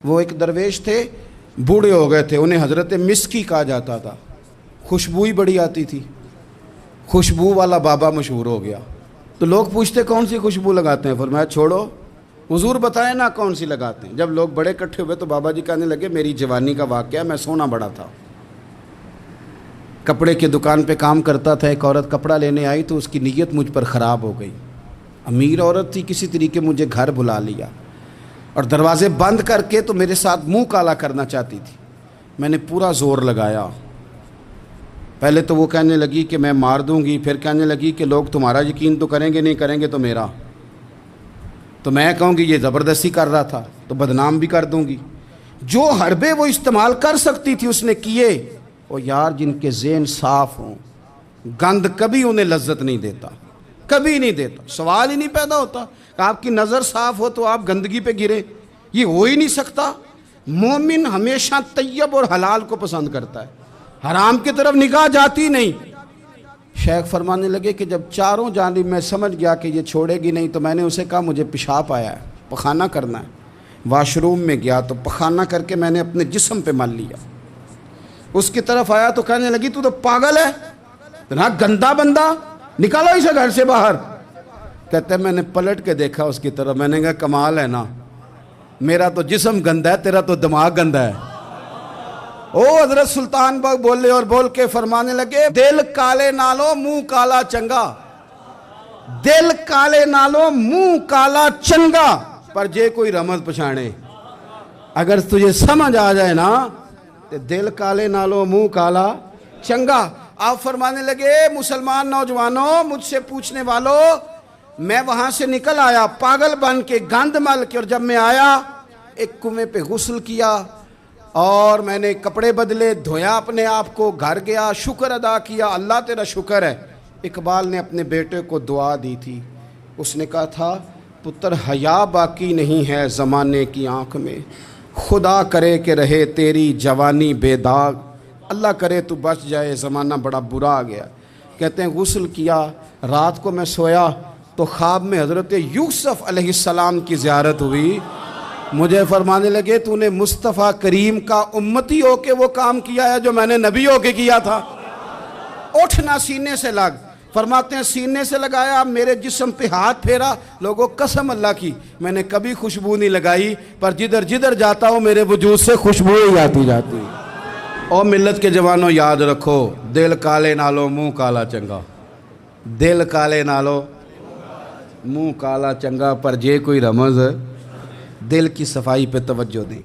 وہ ایک درویش تھے، بوڑھے ہو گئے تھے، انہیں حضرت مسکی کہا جاتا تھا، خوشبو ہی بڑی آتی تھی، خوشبو والا بابا مشہور ہو گیا۔ تو لوگ پوچھتے کون سی خوشبو لگاتے ہیں؟ فرمایا چھوڑو، حضور بتائیں نا کون سی لگاتے ہیں۔ جب لوگ بڑے اکٹھے ہوئے تو بابا جی کہنے لگے میری جوانی کا واقعہ، میں سونا بڑا تھا، کپڑے کی دکان پہ کام کرتا تھا، ایک عورت کپڑا لینے آئی تو اس کی نیت مجھ پر خراب ہو گئی، امیر عورت تھی، کسی طریقے مجھے گھر بلا لیا اور دروازے بند کر کے تو میرے ساتھ منہ کالا کرنا چاہتی تھی۔ میں نے پورا زور لگایا، پہلے تو وہ کہنے لگی کہ میں مار دوں گی، پھر کہنے لگی کہ لوگ تمہارا یقین تو کریں گے، نہیں کریں گے تو میرا، تو میں کہوں گی یہ زبردستی کر رہا تھا تو بدنام بھی کر دوں گی۔ جو حربے وہ استعمال کر سکتی تھی اس نے کیے۔ وہ یار جن کے ذہن صاف ہوں، گند کبھی انہیں لذت نہیں دیتا، کبھی نہیں دیتا، سوال ہی نہیں پیدا ہوتا کہ آپ کی نظر صاف ہو تو آپ گندگی پہ گرے، یہ ہو ہی نہیں سکتا۔ مومن ہمیشہ طیب اور حلال کو پسند کرتا ہے، حرام کی طرف نگاہ جاتی نہیں۔ شیخ فرمانے لگے کہ جب چاروں جانب میں سمجھ گیا کہ یہ چھوڑے گی نہیں تو میں نے اسے کہا مجھے پیشاب آیا ہے، پخانہ کرنا ہے۔ واش روم میں گیا تو پخانہ کر کے میں نے اپنے جسم پہ مل لیا۔ اس کی طرف آیا تو کہنے لگی تو پاگل ہے، اتنا گندا بندہ، نکالو اسے گھر سے باہر۔ کہتے ہیں میں نے پلٹ کے دیکھا اس کی طرف، میں نے کہا کمال ہے نا، میرا تو جسم گندا ہے، تیرا تو دماغ گندا ہے۔ او حضرت سلطان باغ بولے اور بول کے فرمانے لگے دل کالے نالو منہ کالا چنگا، دل کالے نالو منہ کالا چنگا، پر جے کوئی رمز پچھانے۔ اگر تجھے سمجھ آ جائے نا تو دل کالے نالو منہ کالا چنگا۔ آپ فرمانے لگے مسلمان نوجوانوں، مجھ سے پوچھنے والوں، میں وہاں سے نکل آیا پاگل بن کے، گند مل کے، اور جب میں آیا ایک کنویں پہ غسل کیا اور میں نے کپڑے بدلے، دھویا اپنے آپ کو، گھر گیا، شکر ادا کیا، اللہ تیرا شکر ہے۔ اقبال نے اپنے بیٹے کو دعا دی تھی، اس نے کہا تھا پتر حیا باقی نہیں ہے زمانے کی آنکھ میں، خدا کرے کہ رہے تیری جوانی بے داغ، اللہ کرے تو بچ جائے زمانہ بڑا برا آ گیا۔ کہتے ہیں غسل کیا، رات کو میں سویا تو خواب میں حضرت یوسف علیہ السلام کی زیارت ہوئی۔ مجھے فرمانے لگے تو نے مصطفیٰ کریم کا امتی ہو کے وہ کام کیا ہے جو میں نے نبی ہو کے کیا تھا۔ اٹھنا سینے سے لگ، فرماتے ہیں سینے سے لگایا، میرے جسم پہ ہاتھ پھیرا، لوگوں قسم اللہ کی میں نے کبھی خوشبو نہیں لگائی، پر جدھر جدھر جاتا ہوں میرے وجود سے خوشبو ہی آتی جاتی۔ اور ملت کے جوانوں یاد رکھو، دل کالے نالو منہ کالا چنگا، دل کالے نالو منہ کالا چنگا، پر جے کوئی رمز دل کی صفائی پہ توجہ دیں۔